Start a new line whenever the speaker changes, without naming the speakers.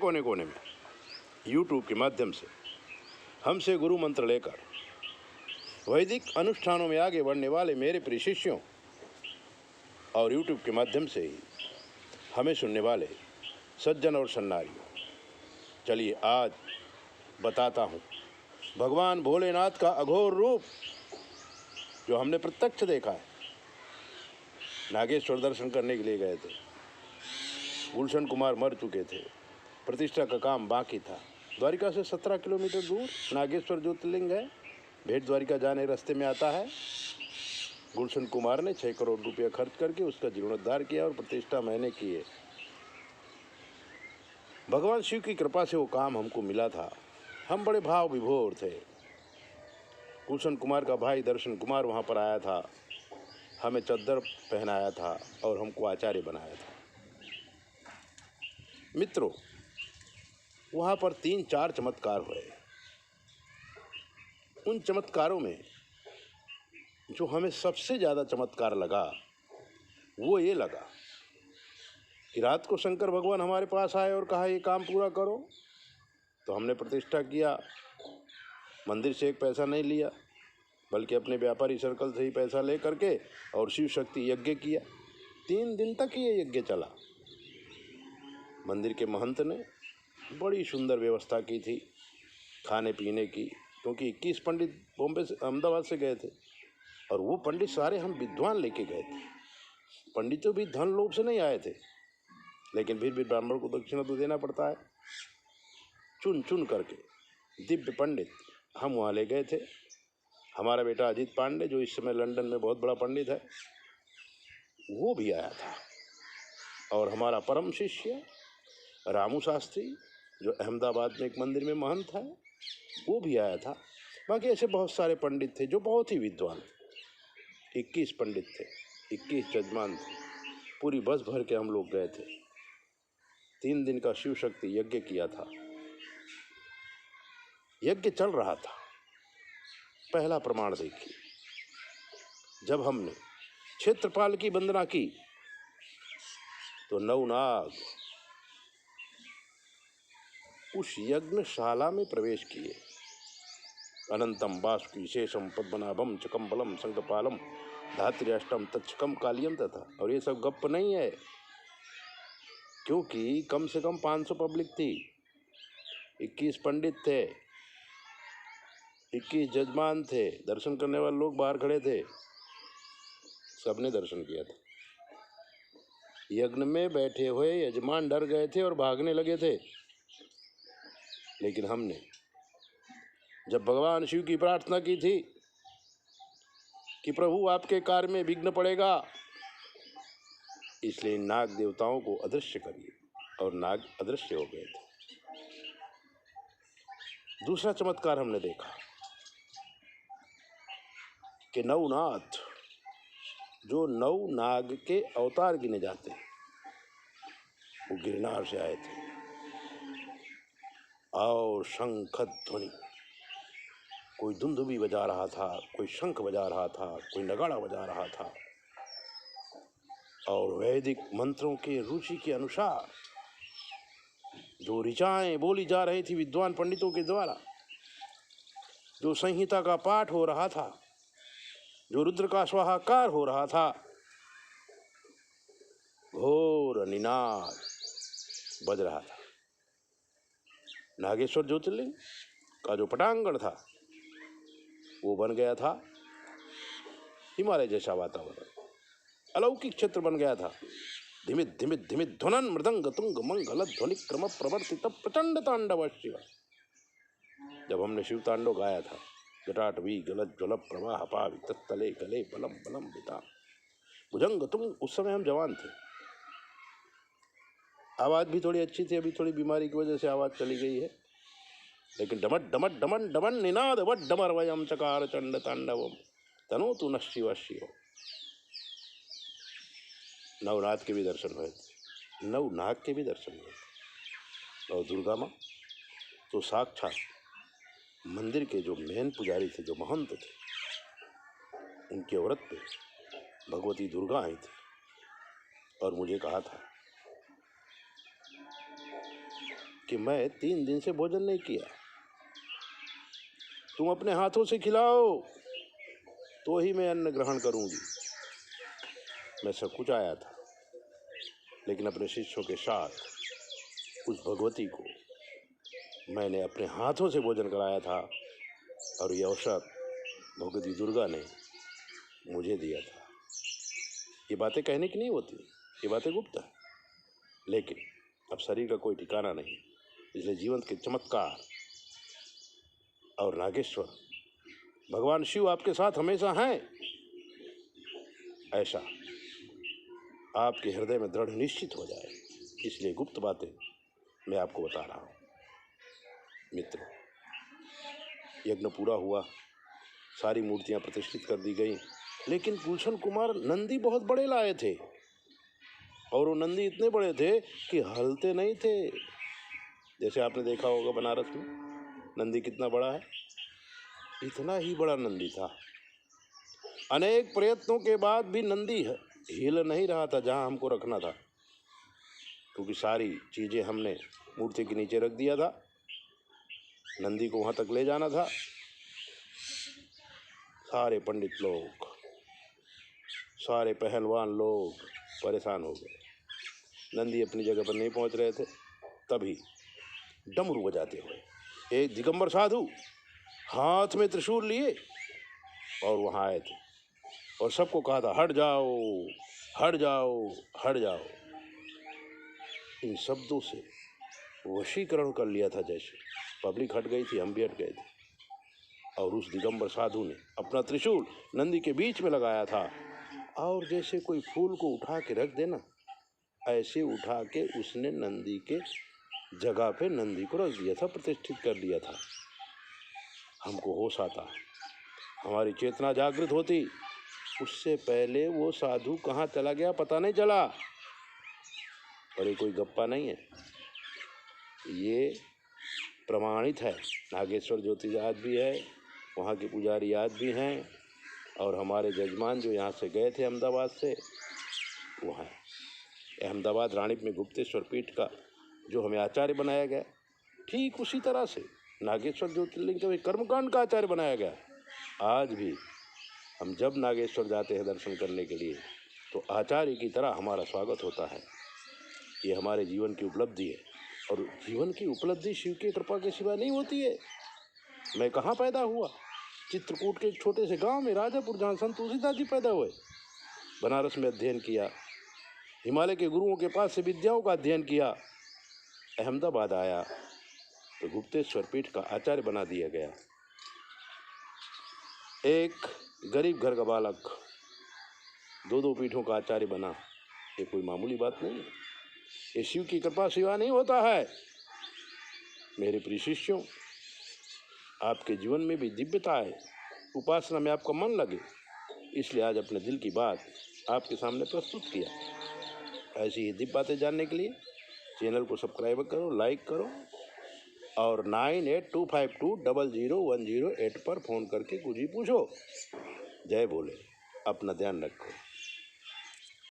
कोने कोने में यूट्यूब के माध्यम से हमसे गुरु मंत्र लेकर वैदिक अनुष्ठानों में आगे बढ़ने वाले मेरे प्रिय शिष्यों और यूट्यूब के माध्यम से ही हमें सुनने वाले सज्जन और सन्नारियों, चलिए आज बताता हूँ भगवान भोलेनाथ का अघोर रूप जो हमने प्रत्यक्ष देखा है। नागेश्वर दर्शन करने के लिए गए थे। गुलशन कुमार मर चुके थे, प्रतिष्ठा का काम बाकी था। द्वारिका से 17 किलोमीटर दूर नागेश्वर ज्योतिर्लिंग है, भेंट द्वारिका जाने रास्ते में आता है। गुलशन कुमार ने 6 करोड़ रुपया खर्च करके उसका जीर्णोद्धार किया और प्रतिष्ठा मैंने की है। भगवान शिव की कृपा से वो काम हमको मिला था। हम बड़े भाव विभोर थे। गुलशन कुमार का भाई दर्शन कुमार वहाँ पर आया था, हमें चद्दर पहनाया था और हमको आचार्य बनाया था। मित्रों, वहाँ पर 3-4 चमत्कार हुए। उन चमत्कारों में जो हमें सबसे ज़्यादा चमत्कार लगा वो ये लगा कि रात को शंकर भगवान हमारे पास आए और कहा ये काम पूरा करो, तो हमने प्रतिष्ठा किया। मंदिर से एक पैसा नहीं लिया, बल्कि अपने व्यापारी सर्कल से ही पैसा ले करके और शिव शक्ति यज्ञ किया। 3 दिन तक ये यज्ञ चला। मंदिर के महंत ने बड़ी सुंदर व्यवस्था की थी खाने पीने की, क्योंकि 21 पंडित बॉम्बे से अहमदाबाद से गए थे और वो पंडित सारे हम विद्वान लेके गए थे। पंडितों भी धन लोभ से नहीं आए थे, लेकिन फिर भी ब्राह्मण को दक्षिणा तो देना पड़ता है। चुन चुन करके दिव्य पंडित हम वहाँ ले गए थे। हमारा बेटा अजीत पांडे जो इस समय लंदन में बहुत बड़ा पंडित है, वो भी आया था। और हमारा परम शिष्य रामू शास्त्री जो अहमदाबाद में एक मंदिर में महंत है, वो भी आया था। बाकी ऐसे बहुत सारे पंडित थे जो बहुत ही विद्वान थे। 21 पंडित थे, 21 जजमान थे। पूरी बस भर के हम लोग गए थे। 3 दिन का शिव शक्ति यज्ञ किया था। यज्ञ चल रहा था। पहला प्रमाण देखिए, जब हमने क्षेत्रपाल की वंदना की तो 9 नाग उस यज्ञशाला में प्रवेश किए। अनंतम वासुकी शेषम पद्मनाभम चकम्बलम संकपालम धात्र्याष्टम तक्षकम कालियम तथा। और ये सब गप्प नहीं है, क्योंकि कम से कम 500 पब्लिक थी, 21 पंडित थे, 21 जजमान थे, दर्शन करने वाले लोग बाहर खड़े थे, सबने दर्शन किया था। यज्ञ में बैठे हुए यजमान डर गए थे और भागने लगे थे, लेकिन हमने जब भगवान शिव की प्रार्थना की थी कि प्रभु आपके कार्य में विघ्न पड़ेगा, इसलिए नाग देवताओं को अदृश्य करिए, और नाग अदृश्य हो गए थे। दूसरा चमत्कार हमने देखा कि 9 नाथ जो 9 नाग के अवतार गिने जाते हैं, वो गिरनार से आए थे। और शंख ध्वनि, कोई दुंदुभी बजा रहा था, कोई शंख बजा रहा था, कोई नगाड़ा बजा रहा था, और वैदिक मंत्रों के रुचि के अनुसार जो ऋचाएं बोली जा रही थी विद्वान पंडितों के द्वारा, जो संहिता का पाठ हो रहा था, जो रुद्र का स्वाहाकार हो रहा था, घोर निनाद बज रहा था। नागेश्वर ज्योतिर्लिंग का जो पटांगण था वो बन गया था हिमालय जैसा वातावरण, अलौकिक क्षेत्र बन गया था। धिमित धिमित धिमित ध्वनन मृदंग तुंग मंगल ध्वनि क्रम प्रवर्तित प्रचंड तांडव शिव। जब हमने शिव तांडव गाया था, जटाटवी गलत ज्वल प्रवाह पावि तत्तले कले बलम बलम बिता भुजंग तुम, उस समय हम जवान थे, आवाज़ भी थोड़ी अच्छी थी। अभी थोड़ी बीमारी की वजह से आवाज़ चली गई है, लेकिन डमट डमट डमन डमन निनाद वट डमर वयम चकार चंड तांडवम तनो तु न शिव शिव। 9 नाथ के भी दर्शन हुए थे, 9 नाग के भी दर्शन हुए थे। और दुर्गा माँ तो साक्षात मंदिर के जो मेन पुजारी थे, जो महंत थे, उनके व्रत पे भगवती दुर्गा आई थी और मुझे कहा था कि मैं 3 दिन से भोजन नहीं किया। तुम अपने हाथों से खिलाओ तो ही मैं अन्न ग्रहण करूंगी। मैं सकुचाया था, लेकिन अपने शिष्यों के साथ उस भगवती को मैंने अपने हाथों से भोजन कराया था और ये अवसर भगवती दुर्गा ने मुझे दिया था। ये बातें कहने की नहीं होती, ये बातें गुप्त है, लेकिन अब शरीर का कोई ठिकाना नहीं, इसलिए जीवन के चमत्कार और नागेश्वर भगवान शिव आपके साथ हमेशा हैं, ऐसा आपके हृदय में दृढ़ निश्चित हो जाए। इसलिए गुप्त बातें मैं आपको बता रहा हूँ। मित्रों, यज्ञ पूरा हुआ, सारी मूर्तियां प्रतिष्ठित कर दी गई, लेकिन गुलशन कुमार नंदी बहुत बड़े लाए थे और वो नंदी इतने बड़े थे कि हलते नहीं थे। जैसे आपने देखा होगा बनारस में नंदी कितना बड़ा है, इतना ही बड़ा नंदी था। अनेक प्रयत्नों के बाद भी नंदी हिल नहीं रहा था जहां हमको रखना था, क्योंकि सारी चीजें हमने मूर्ति के नीचे रख दिया था। नंदी को वहां तक ले जाना था। सारे पंडित लोग, सारे पहलवान लोग परेशान हो गए। नंदी अपनी जगह पर नहीं पहुंच रहे थे। तभी डमरू बजाते हुए एक दिगंबर साधु हाथ में त्रिशूल लिए और वहां आए थे और सबको कहा था, हट जाओ, हट जाओ, हट जाओ। इन शब्दों से वशीकरण कर लिया था। जैसे पब्लिक हट गई थी, हम भी हट गए थे। और उस दिगंबर साधु ने अपना त्रिशूल नंदी के बीच में लगाया था और जैसे कोई फूल को उठा के रख देना, ऐसे उठा के उसने नंदी के जगह पे नंदी को रख दिया था, प्रतिष्ठित कर दिया था। हमको होश आता, हमारी चेतना जागृत होती, उससे पहले वो साधु कहाँ चला गया पता नहीं चला। और ये कोई गप्पा नहीं है, ये प्रमाणित है। नागेश्वर ज्योतिष आज भी है, वहाँ के पुजारी आज भी हैं, और हमारे जजमान जो यहाँ से गए थे अहमदाबाद से, वो हैं। अहमदाबाद रानीप में गुप्तेश्वर पीठ का जो हमें आचार्य बनाया गया, ठीक उसी तरह से नागेश्वर ज्योतिर्लिंग के कर्मकांड का आचार्य बनाया गया। आज भी हम जब नागेश्वर जाते हैं दर्शन करने के लिए, तो आचार्य की तरह हमारा स्वागत होता है। ये हमारे जीवन की उपलब्धि है, और जीवन की उपलब्धि शिव की कृपा के सिवा नहीं होती है। मैं कहाँ पैदा हुआ? चित्रकूट के एक छोटे से गांव में, राजापुर, जहाँ संत तुलसीदास जी पैदा हुए। बनारस में अध्ययन किया, हिमालय के गुरुओं के पास से विद्याओं का अध्ययन किया। अहमदाबाद आया तो गुप्तेश्वर पीठ का आचार्य बना दिया गया। एक गरीब घर का बालक 2 पीठों का आचार्य बना, ये कोई मामूली बात नहीं है। ये शिव की कृपा सिवा नहीं होता है। मेरे प्रिय शिष्यों, आपके जीवन में भी दिव्यता है, उपासना में आपका मन लगे, इसलिए आज अपने दिल की बात आपके सामने प्रस्तुत किया। ऐसी ही दिव्य बातें जानने के लिए चैनल को सब्सक्राइब करो, लाइक करो, और 9825200108 पर फ़ोन करके कुछ ही पूछो। जय भोले, अपना ध्यान रखो।